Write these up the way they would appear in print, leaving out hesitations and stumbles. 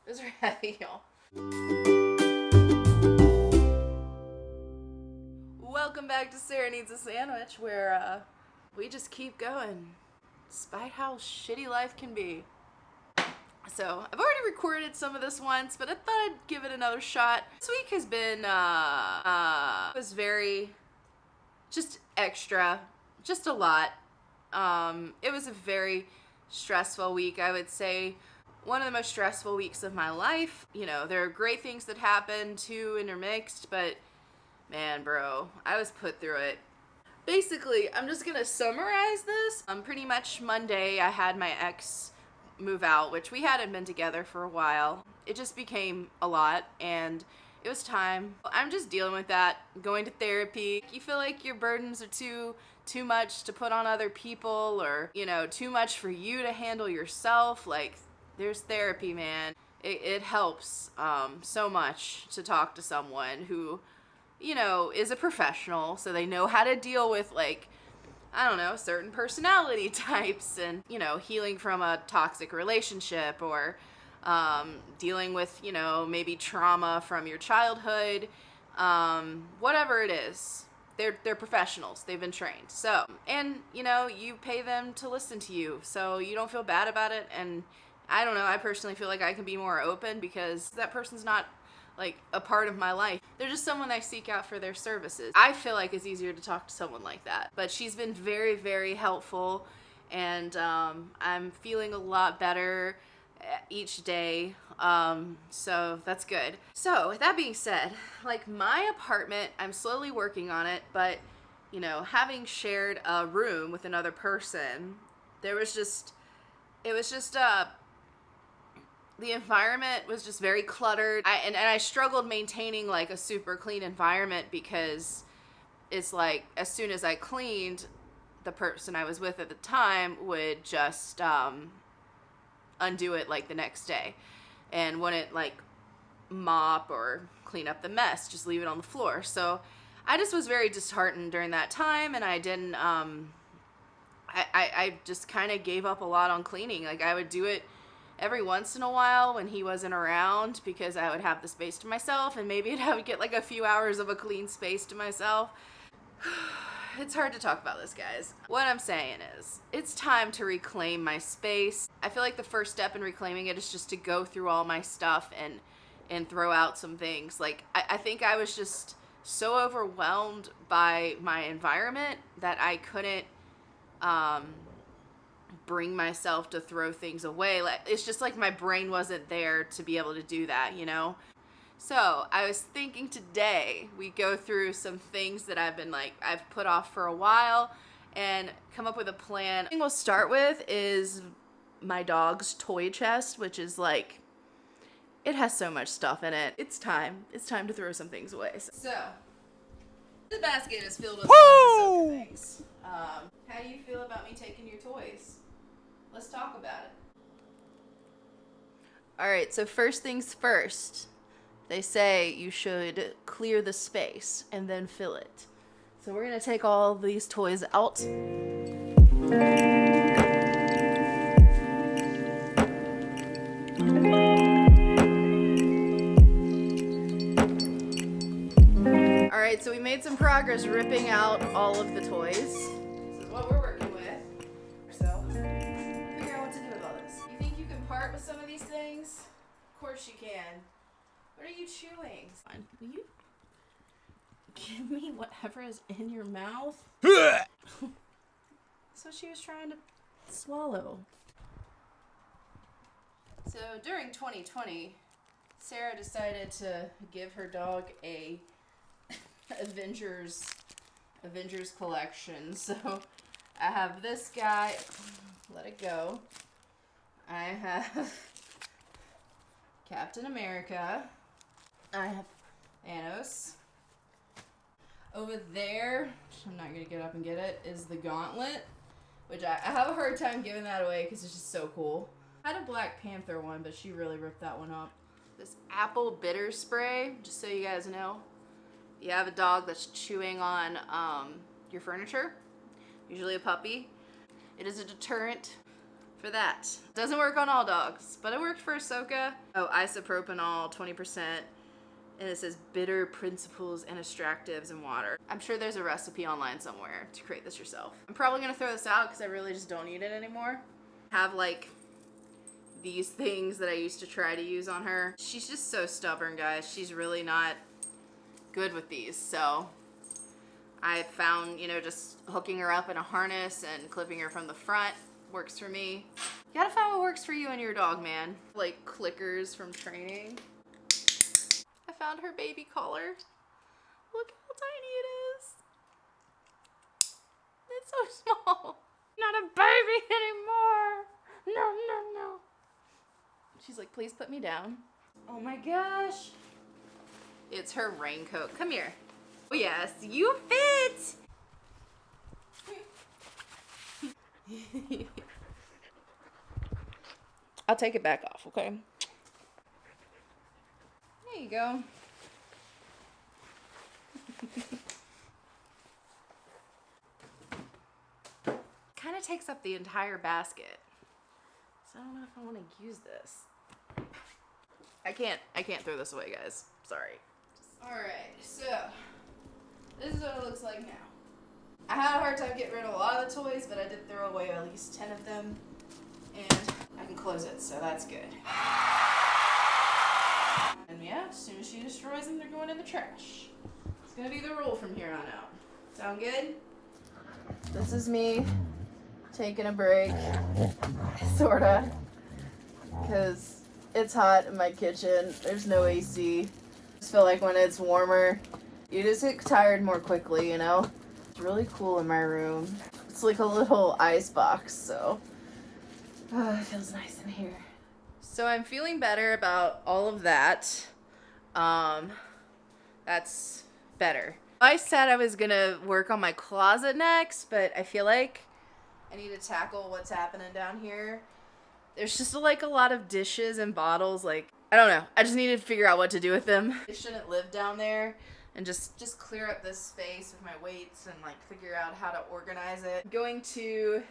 Those are heavy, y'all. Welcome back to Sarah Needs a Sandwich, where we just keep going, despite how shitty life can be. So, I've already recorded some of this once, but I thought I'd give it another shot. This week has been, was very, just extra, just a lot. It was a very stressful week, I would say. One of the most stressful weeks of my life. You know, there are great things that happened too, intermixed, but man, bro, I was put through it. Basically, I'm just gonna summarize this. Pretty much Monday, I had my ex move out, which we hadn't been together for a while. It just became a lot, and it was time. I'm just dealing with that, going to therapy. You feel like your burdens are too much to put on other people, or, you know, too much for you to handle yourself. Like, there's therapy, man. It helps so much to talk to someone who, you know, is a professional, so they know how to deal with, like, I don't know, certain personality types, and, you know, healing from a toxic relationship, or dealing with, you know, maybe trauma from your childhood, whatever it is. They're professionals. They've been trained. So, and, you know, you pay them to listen to you, so you don't feel bad about it. And I don't know, I personally feel like I can be more open because that person's not, like, a part of my life. They're just someone I seek out for their services. I feel like it's easier to talk to someone like that. But she's been very, very helpful, and I'm feeling a lot better each day. So that's good. So with that being said, like, my apartment, I'm slowly working on it, but, you know, having shared a room with another person, it was just the environment was just very cluttered. I struggled maintaining, like, a super clean environment, because it's like, as soon as I cleaned, the person I was with at the time would just undo it, like, the next day, and wouldn't, like, mop or clean up the mess, just leave it on the floor. So I just was very disheartened during that time, and I didn't I just kind of gave up a lot on cleaning. Like, I would do it every once in a while when he wasn't around, because I would have the space to myself, and maybe I would get, like, a few hours of a clean space to myself. It's hard to talk about this, guys. What I'm saying is, it's time to reclaim my space. I feel like the first step in reclaiming it is just to go through all my stuff and throw out some things. Like, I think I was just so overwhelmed by my environment that I couldn't bring myself to throw things away. Like, it's just like my brain wasn't there to be able to do that, you know? So I was thinking today we go through some things that I've put off for a while, and come up with a plan. The thing we'll start with is my dog's toy chest, which is, like, it has so much stuff in it. It's time to throw some things away. So the basket is filled with Ahsoka things. How do you feel about me taking your toys? Let's talk about it. Alright, so first things first. They say you should clear the space and then fill it. So we're going to take all these toys out. Alright, so we made some progress ripping out all of the toys. This is what we're working with. So, figure out what to do with all this. You think you can part with some of these things? Of course you can. What are you chewing? Fine. Will you give me whatever is in your mouth? That's what she was trying to swallow. So during 2020, Sarah decided to give her dog a Avengers collection. So I have this guy. Let it go. I have Captain America. I have Thanos. Over there, I'm not going to get up and get it, is the gauntlet, which I have a hard time giving that away because it's just so cool. I had a Black Panther one, but she really ripped that one up. This apple bitter spray, just so you guys know. You have a dog that's chewing on your furniture, usually a puppy. It is a deterrent for that. Doesn't work on all dogs, but it worked for Ahsoka. Oh, isopropanol, 20%. And it says bitter principles and extractives in water. I'm sure there's a recipe online somewhere to create this yourself. I'm probably gonna throw this out because I really just don't need it anymore. Have like these things that I used to try to use on her. She's just so stubborn, guys. She's really not good with these. So I found, you know, just hooking her up in a harness and clipping her from the front works for me. You gotta find what works for you and your dog, man. Like clickers from training. I found her baby collar. Look how tiny it is. It's so small. Not a baby anymore. No, no, no. She's like, please put me down. Oh my gosh. It's her raincoat. Come here. Oh yes, you fit. I'll take it back off, okay? There you go. Kind of takes up the entire basket. So I don't know if I want to use this. I can't throw this away, guys. Sorry. Alright, so this is what it looks like now. I had a hard time getting rid of a lot of the toys, but I did throw away at least 10 of them. And I can close it, so that's good. And yeah, as soon as she destroys them, they're going in the trash. It's gonna be the rule from here on out. Sound good? This is me taking a break, sorta, because it's hot in my kitchen. There's no AC. I just feel like when it's warmer, you just get tired more quickly, you know? It's really cool in my room. It's like a little ice box, so it feels nice in here. So I'm feeling better about all of that. That's better. I said I was gonna work on my closet next, but I feel like I need to tackle what's happening down here. There's just like a lot of dishes and bottles. Like, I don't know. I just need to figure out what to do with them. I shouldn't live down there, and just clear up this space with my weights and like figure out how to organize it. I'm going to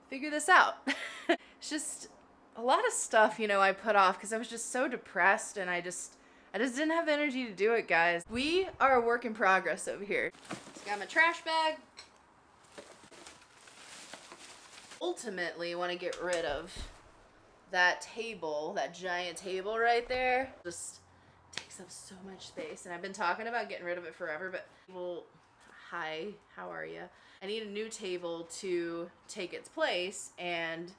figure this out. It's just a lot of stuff, you know, I put off because I was just so depressed, and I just didn't have energy to do it, guys. We are a work in progress over here. So got my trash bag. Ultimately want to get rid of that table, that giant table right there. Just takes up so much space, and I've been talking about getting rid of it forever, but well, hi, how are you? I need a new table to take its place, and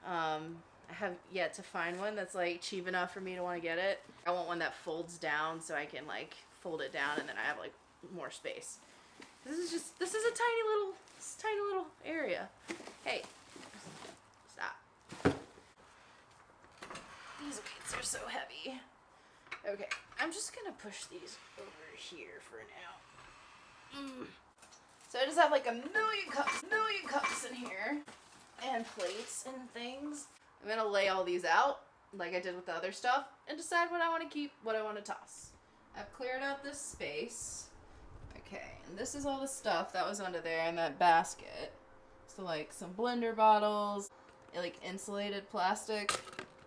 I have yet to find one that's like cheap enough for me to want to get it. I want one that folds down so I can like fold it down, and then I have like more space. This is a tiny little area. Hey, stop. These weights are so heavy. Okay, I'm just gonna push these over here for now. So I just have like a million cups in here, and plates and things. I'm gonna lay all these out like I did with the other stuff and decide what I want to keep, what I want to toss. I've cleared out this space. Okay, and this is all the stuff that was under there in that basket. So like some blender bottles, like insulated plastic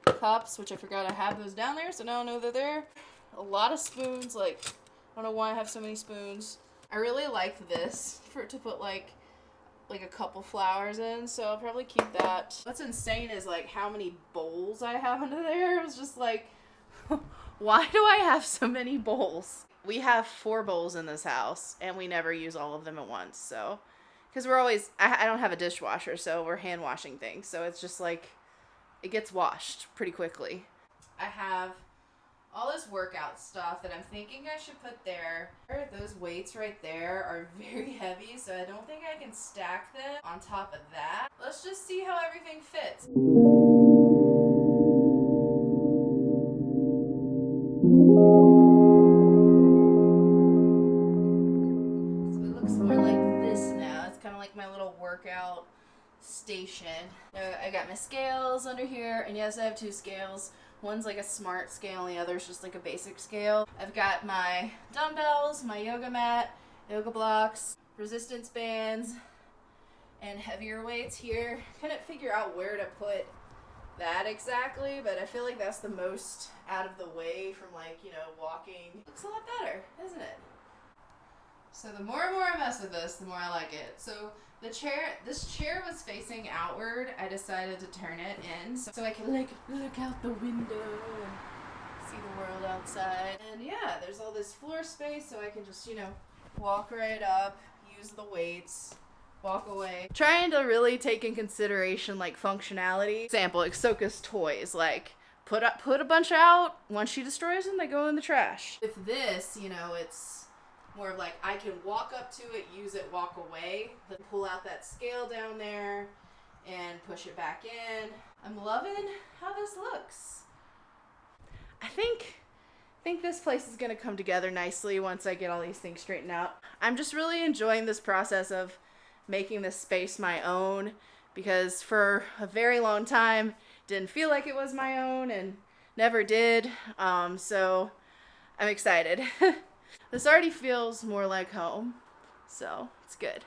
cups, which I forgot I had those down there, so now I know they're there. A lot of spoons, like, I don't know why I have so many spoons. I really like this for it to put like a couple flowers in, so I'll probably keep that. What's insane is like how many bowls I have under there. It was just like, why do I have so many bowls? We have 4 bowls in this house, and we never use all of them at once, so. Because we're always, I don't have a dishwasher, so we're hand washing things, so it's just like, it gets washed pretty quickly. I have all this workout stuff that I'm thinking I should put there. Those weights right there are very heavy, so I don't think I can stack them on top of that. Let's just see how everything fits. More like this now. It's kind of like my little workout station. I got my scales under here, and yes, I have 2 scales. One's like a smart scale, and the other's just like a basic scale. I've got my dumbbells, my yoga mat, yoga blocks, resistance bands, and heavier weights here. Couldn't figure out where to put that exactly, but I feel like that's the most out of the way from, like, you know, walking. Looks a lot better, isn't it? So the more and more I mess with this, the more I like it. So this chair was facing outward. I decided to turn it in so I can, like, look out the window and see the world outside. And yeah, there's all this floor space so I can just, you know, walk right up, use the weights, walk away. Trying to really take in consideration, like, functionality. Example, Ahsoka's toys, like, put a bunch out. Once she destroys them, they go in the trash. With this, you know, it's more of like I can walk up to it, use it, walk away, then pull out that scale down there and push it back in. I'm loving how this looks. I think this place is gonna come together nicely once I get all these things straightened out. I'm just really enjoying this process of making this space my own, because for a very long time didn't feel like it was my own and never did. So I'm excited. This already feels more like home, so it's good.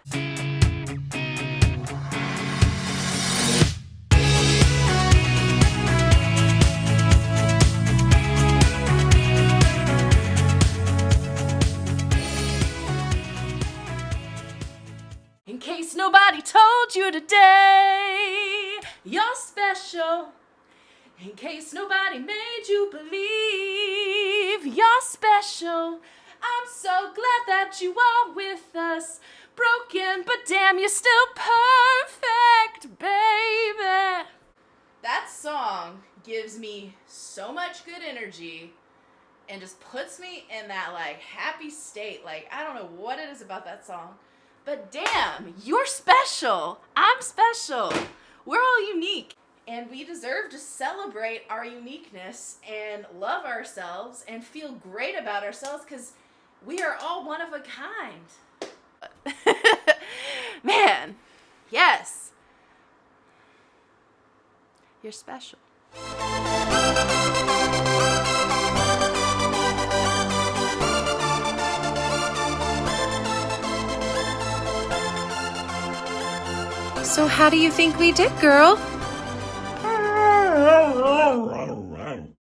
In case nobody told you today, you're special. In case nobody made you believe, you're special. I'm so glad that you are with us. Broken, but damn, you're still perfect, baby. That song gives me so much good energy and just puts me in that, like, happy state. Like, I don't know what it is about that song, but damn, you're special. I'm special. We're all unique. And we deserve to celebrate our uniqueness and love ourselves and feel great about ourselves, because we are all one of a kind. Man, yes. You're special. So how do you think we did, girl?